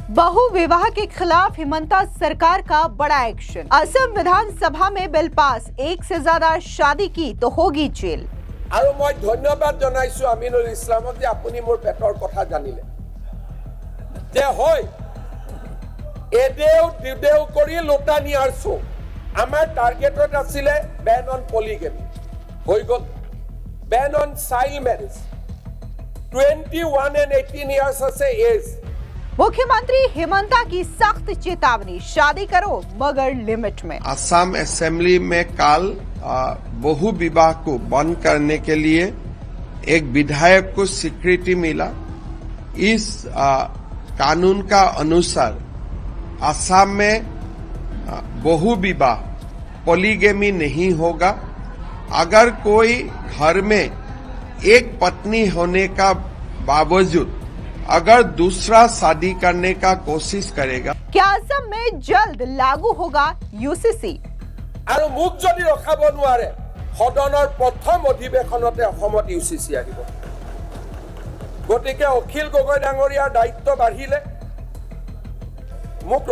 बहु विवाह के खिलाफ हिमंता सरकार का बड़ा एक्शन। असम विधानसभा में बिल पास, एक से ज्यादा शादी की तो होगी जेल। আৰু মই ধন্যবাদ জনাইছো আমিনুল ইছলামক যে আপুনি মোৰ পেটৰ কথা জানিলে যে হয় এদেও দিদেও কৰি লোটা নিয়াৰ শো আমাৰ টাৰ্গেটত আছিল বেন অন পলিগেমি হৈ গল ban on child marriage 21 and 18 years আছে এজ। मुख्यमंत्री हिमंता की सख्त चेतावनी, शादी करो मगर लिमिट में। असम असेंबली में कल बहु विवाह को बंद करने के लिए एक विधायक को स्वीकृति मिला। इस कानून का अनुसार असम में बहु विवाह पॉलीगेमी नहीं होगा। अगर कोई घर में एक पत्नी होने का बावजूद अगर दूसरा शादी करने का कोशिश करेगा। क्या असम में जल्द लागू होगा यूसीसी? আৰু মুখ যদি ৰখাব নোৱাৰে সদনৰ প্ৰথম অধিৱেশনতে অসমত ইউচিচি আহিব। গতিকে অখিল গগৈ ডাঙৰীয়াৰ দায়িত্ব বাঢ়িলে মুখ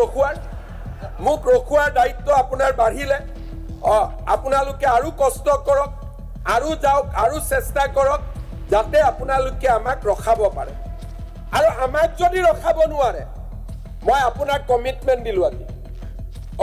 ৰখুৱাৰ দায়িত্ব আপোনাৰ বাঢ়িলে। আপোনালোকে আৰু কষ্ট কৰক, আৰু যাওক, আৰু চেষ্টা কৰক যাতে আপোনালোকে আমাক ৰখাব পাৰে। আৰু আমাক যদি ৰখাব নোৱাৰে মই আপোনাক কমিটমেন্ট দিলো আজি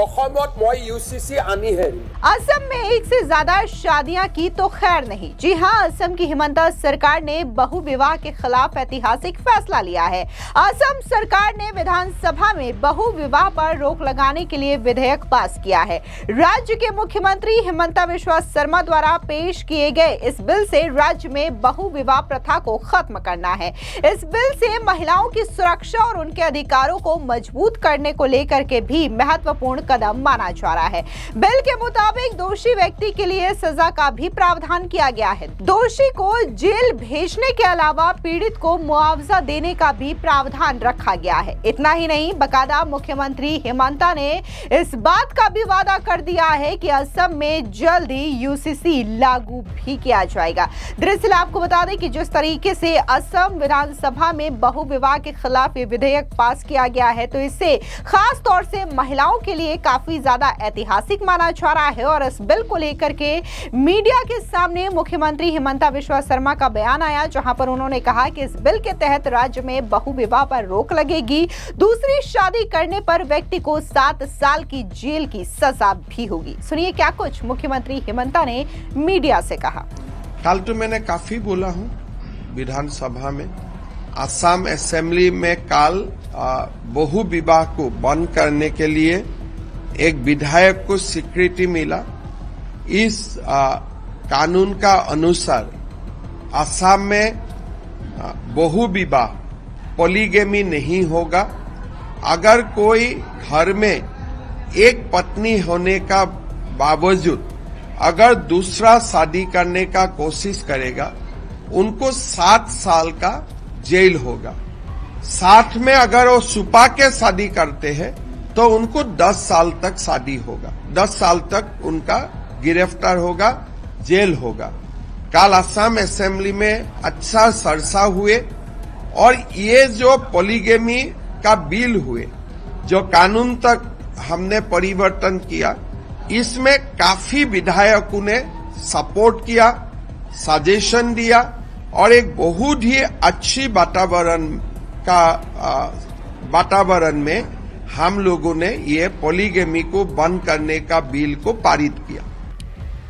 অসমত মই यूसीसी आनी है। असम में एक से ज्यादा शादियां की तो खैर नहीं। जी हां, असम की हिमंता सरकार ने बहु विवाह के खिलाफ ऐतिहासिक फैसला लिया है। असम सरकार ने विधानसभा में बहु विवाह पर रोक लगाने के लिए विधेयक पास किया है। राज्य के मुख्यमंत्री हिमंता बिस्वा शर्मा द्वारा पेश किए गए इस बिल से राज्य में बहु विवाह प्रथा को खत्म करना है। इस बिल से महिलाओं की सुरक्षा और उनके अधिकारों को मजबूत करने को लेकर के भी महत्वपूर्ण कदम माना जा रहा है। बिल के मुताबिक दोषी व्यक्ति के लिए सजा का भी प्रावधान किया गया है। दोषी को जेल भेजने के अलावा पीड़ित को मुआवजा देने का भी प्रावधान रखा गया है। इतना ही नहीं, बकायदा मुख्यमंत्री हिमंता ने इस बात का भी वादा कर दिया है कि असम में जल्द ही यूसीसी लागू भी किया जाएगा। दरअसल आपको बता दें कि जिस तरीके से असम विधानसभा में बहु विवाह के खिलाफ ये विधेयक पास किया गया है, तो इससे खास तौर से महिलाओं के लिए काफी ज्यादा ऐतिहासिक माना जा रहा है। और इस बिल को लेकर के मीडिया के सामने मुख्यमंत्री हिमंता बिस्वा शर्मा का बयान आया, जहां पर उन्होंने कहा कि इस बिल के तहत राज्य में बहु विवाह पर रोक लगेगी। दूसरी शादी करने पर व्यक्ति को 7 साल की जेल की सजा भी होगी। सुनिए क्या कुछ मुख्यमंत्री हिमंता ने मीडिया से कहा। कल तो मैंने काफी बोला हूं विधानसभा में। असम असेंबली में कल बहु विवाह को बंद करने के लिए एक विधायक को स्वीकृति मिला। इस कानून का अनुसार असम में बहु विवाह पॉलीगेमी नहीं होगा। अगर कोई घर में एक पत्नी होने का बावजूद अगर दूसरा शादी करने का कोशिश करेगा उनको 7 साल का जेल होगा। साथ में अगर वो छुपा के शादी करते हैं तो उनको 10 साल तक शादी होगा, 10 साल तक उनका गिरफ्तार होगा, जेल होगा। कल असम असेंबली में अच्छा चर्चा हुए और ये जो पॉलीगेमी का बिल हुए, जो कानून तक हमने परिवर्तन किया, इसमें काफी विधायकों ने सपोर्ट किया, सजेशन दिया और एक बहुत ही अच्छी वातावरण में हम लोगों ने ये पॉलीगेमी को बंद करने का बिल को पारित किया।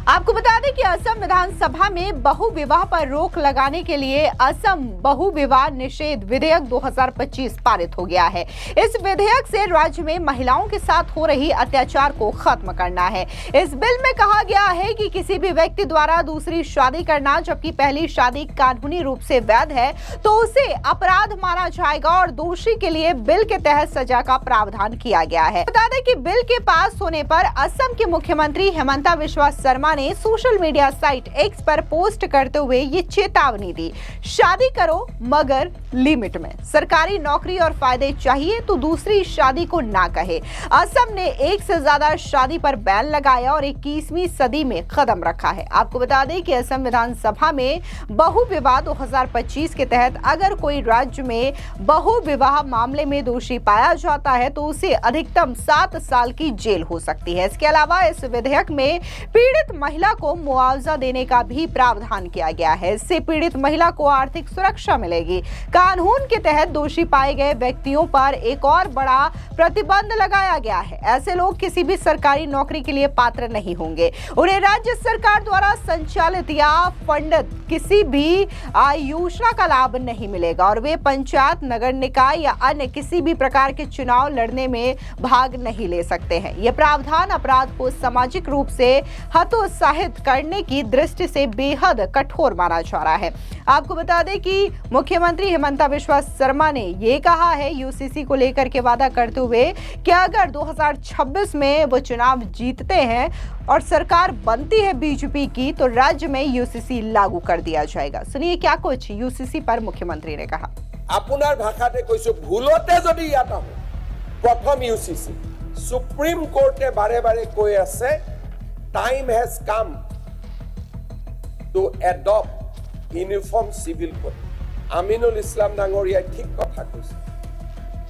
आपको बता दें कि असम विधानसभा में बहु विवाह पर रोक लगाने के लिए असम बहु विवाह निषेध विधेयक 2025 पारित हो गया है। इस विधेयक से राज्य में महिलाओं के साथ हो रही अत्याचार को खत्म करना है। इस बिल में कहा गया है कि किसी भी व्यक्ति द्वारा दूसरी शादी करना, जबकि पहली शादी कानूनी रूप से वैध है, तो उसे अपराध माना जाएगा और दोषी के लिए बिल के तहत सजा का प्रावधान किया गया है। बता दें कि बिल के पास होने पर असम के मुख्यमंत्री हिमंता बिस्वा शर्मा शर्मा ने सोशल मीडिया साइट एक्स पर पोस्ट करते हुए ये चेतावनी दी, शादी करो मगर लिमिट में, सरकारी नौकरी और फायदे चाहिए तो दूसरी शादी को ना कहे। असम ने एक से ज्यादा शादी पर बैन लगाया और 21वीं सदी में कदम रखा है। आपको बता दें कि असम विधानसभा में बहु विवाह 2025 के तहत अगर कोई राज्य में बहु विवाह मामले में दोषी पाया जाता है तो उसे अधिकतम 7 साल की जेल हो सकती है। इसके अलावा इस विधेयक में पीड़ित महिला को मुआवजा देने का भी प्रावधान किया गया है। इससे पीड़ित महिला को आर्थिक सुरक्षा मिलेगी। कानून के तहत दोषी पाए गए व्यक्तियों पर एक और बड़ा प्रतिबंध लगाया गया है। ऐसे लोग किसी भी सरकारी नौकरी के लिए पात्र नहीं होंगे। उन्हें राज्य सरकार द्वारा संचालित या फंडित किसी भी योजना का लाभ नहीं मिलेगा और वे पंचायत, नगर निकाय या अन्य किसी भी प्रकार के चुनाव लड़ने में भाग नहीं ले सकते हैं। यह प्रावधान अपराध को सामाजिक रूप से हतोत्साहित करने की दृष्टि से बेहद कठोर माना जा रहा है। आपको बता दें कि मुख्यमंत्री हिमंता बिस्वा शर्मा ने यह कहा है यूसीसी को लेकर के वादा करते हुए कि अगर 2026 में वो चुनाव जीतते हैं और सरकार बनती है बीजेपी की तो राज्य में यूसीसी लागू कर दिया जाएगा। सुनिए क्या कुछ यूसीसी पर मुख्यमंत्री ने कहा। আপোনাৰ ভাষাতে কৈছো, ভুলতে যদি ইয়াত আহো, প্ৰথম ইউচিচি সুপ্ৰিম কোৰ্টে বাৰে বাৰে কৈ আছে time has come to adopt uniform civil code. Aminul Islam ডাঙৰীয়াই ঠিক কথা কৈছে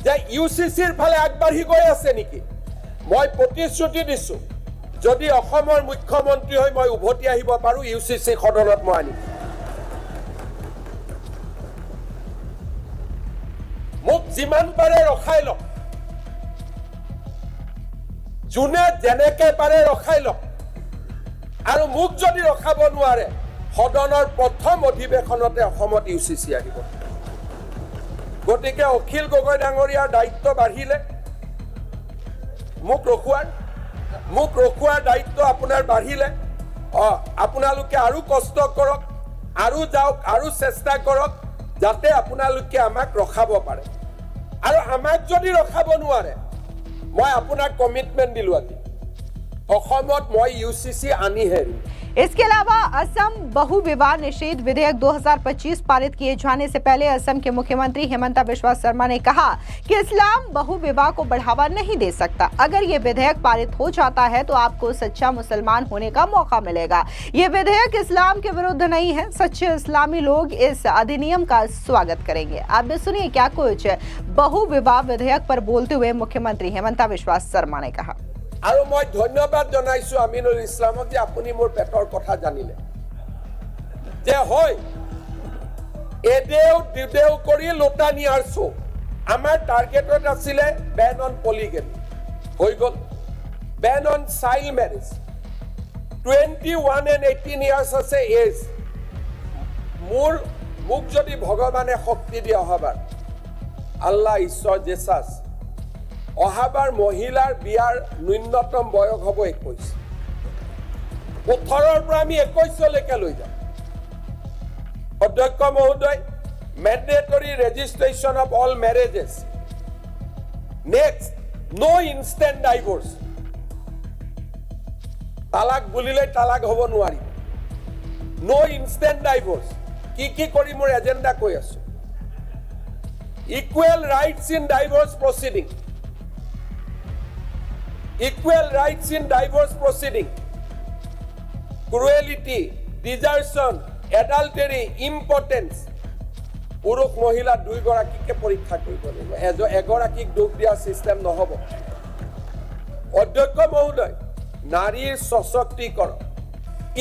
যে ইউচিচিৰ ফালে আগবাঢ়ি গৈ আছে নেকি। মই প্ৰতিশ্ৰুতি দিছো যদি অসমৰ মুখ্যমন্ত্ৰী হৈ মই উভতি আহিব পাৰো ইউচিচি সদনত মই আনিম। মোক যিমান পাৰে ৰখাই লওক, যোনে যেনেকে পাৰে ৰখাই লওক, আৰু মোক যদি ৰখাব নোৱাৰে সদনৰ প্ৰথম অধিৱেশনতে অসমত ইউচিচি আহিব। গতিকে অখিল গগৈ ডাঙৰীয়াৰ দায়িত্ব বাঢ়িলে মোক ৰখোৱাৰ দায়িত্ব আপোনাৰ বাঢ়িলে। আপোনালোকে আৰু কষ্ট কৰক, আৰু যাওক, আৰু চেষ্টা কৰক যাতে আপোনালোকে আমাক ৰখাব পাৰে। আৰু আমাক যদি ৰখাব নোৱাৰে মই আপোনাক কমিটমেন্ট দিলো আজি অসমত মই ইউচিচি আনিহে এৰিম। इसके अलावा असम बहु विवाह निषेध विधेयक 2025 पारित किए जाने से पहले असम के मुख्यमंत्री हिमंता बिस्वा शर्मा ने कहा कि इस्लाम बहु विवाह को बढ़ावा नहीं दे सकता। अगर ये विधेयक पारित हो जाता है तो आपको सच्चा मुसलमान होने का मौका मिलेगा। ये विधेयक इस्लाम के विरुद्ध नहीं है। सच्चे इस्लामी लोग इस अधिनियम का स्वागत करेंगे। आप भी सुनिए क्या कुछ बहु विवाह विधेयक पर बोलते हुए मुख्यमंत्री हिमंता बिस्वा शर्मा ने कहा। আৰু মই ধন্যবাদ জনাইছো আমিনুল ইছলামক যে আপুনি মোৰ পেটৰ কথা জানিলে যে হয় এদেও দিদেও কৰি লোটা নিয়াৰ শো। আমাৰ টাৰ্গেটত আছিলে বেন অন পলিগেমি, হৈ গ'ল। Ban on child marriage, 21 and 18 years আছে এজ। মোক যদি ভগৱানে শক্তি দিয়ে অহাবাৰ আল্লাহ ঈশ্বৰ জেচাছ অহাবাৰ মহিলাৰ বিয়াৰ ন্যূনতম বয়স হ'ব 21। 18ৰ পৰা আমি 21লৈকে লৈ যাম। অধ্যক্ষ মহোদয়, mandatory registration of all marriages. Next, no instant divorce. তালাক বুলিলে তালাক হ'ব নোৱাৰি। No instant divorce. কি কৰি মোৰ এজেণ্ডা কৈ আছো। Equal rights in divorce proceeding. Equal rights in divorce proceeding, cruelty, desertion, adultery, impotence. পুৰুষ মহিলা দুইগৰাকীকে পৰীক্ষা কৰিব লাগিব। এগৰাকীক দোষ দিয়া চিষ্টেম নহ'ব। অধ্যক্ষ মহোদয়, নাৰীৰ সশক্তিকৰণ,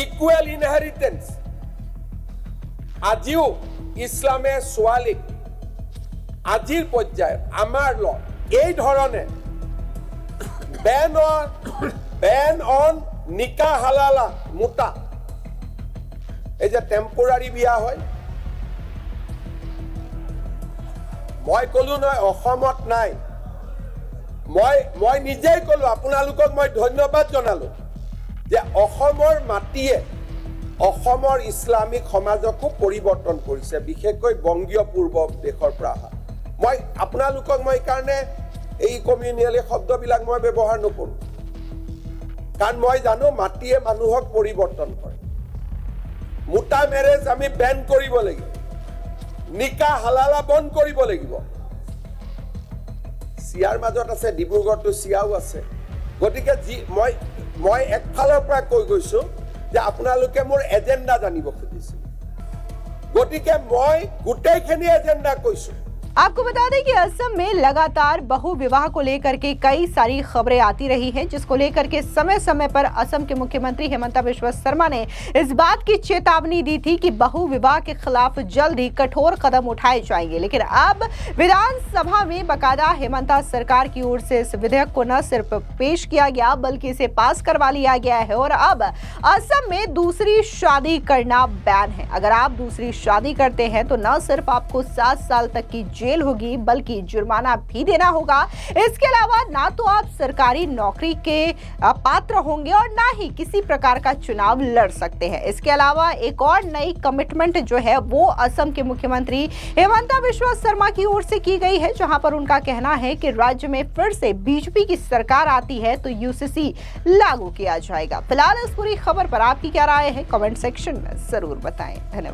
ইকুৱেল ইনহেৰিটেন্স। আজিও ইছলামে ছোৱালীক আজিৰ পৰ্যায়ত আমাৰ ল এই ধৰণে বেন অন নিকা হালালা মুতা, এই যে টেম্পোৰাৰী বিয়া হয়, মই কলো নহয় অসমত নাই। মই নিজেই কলো, আপোনালোকক মই ধন্যবাদ জনালো যে অসমৰ মাটিয়ে অসমৰ ইছলামিক সমাজকো পৰিৱৰ্তন কৰিছে, বিশেষকৈ বংগীয় পূৰ্ব দেশৰ পৰা অহা। মই আপোনালোকক মই কাৰণে এই কমিউনিয়েল শব্দবিলাক মই ব্যৱহাৰ নকৰোঁ, কাৰণ মই জানো মাটিয়ে মানুহক পৰিৱৰ্তন কৰে মোটা মেৰেজ আমি বেন কৰিব লাগিব নিকা হালালা বন্ধ কৰিব লাগিব সিয়াৰ মাজত আছে ডিব্ৰুগড়টো সিয়াও আছে গতিকে মই একফালৰ পৰা কৈ গৈছো যে আপোনালোকে মোৰ এজেন্ডা জানিব খুজিছে গতিকে মই গোটেইখিনি এজেন্ডা কৈছো आपको बता दें कि असम में लगातार बहु विवाह को लेकर के कई सारी खबरें आती रही हैं, जिसको लेकर के समय समय पर असम के मुख्यमंत्री हेमंता बिश्वा शर्मा ने इस बात की चेतावनी दी थी कि बहु विवाह के खिलाफ जल्द ही कठोर कदम उठाए जाएंगे। लेकिन अब विधानसभा में बकायदा हेमंता सरकार की ओर से इस विधेयक को न सिर्फ पेश किया गया बल्कि इसे पास करवा लिया गया है और अब असम में दूसरी शादी करना बैन है। अगर आप दूसरी शादी करते हैं तो न सिर्फ आपको 7 साल तक की जेल होगी बल्कि जुर्माना भी देना होगा। इसके अलावा ना तो आप सरकारी नौकरी के पात्र होंगे और ना ही किसी प्रकार का चुनाव लड़ सकते हैं। इसके अलावा एक और नई कमिटमेंट जो है वो असम के मुख्यमंत्री हेमंता बिश्वा शर्मा की ओर से की गई है, जहां पर उनका कहना है कि राज्य में फिर से बीजेपी की सरकार आती है तो यूसीसी लागू किया जाएगा। फिलहाल इस पूरी खबर पर आपकी क्या राय है, कमेंट सेक्शन में जरूर बताएं। धन्यवाद।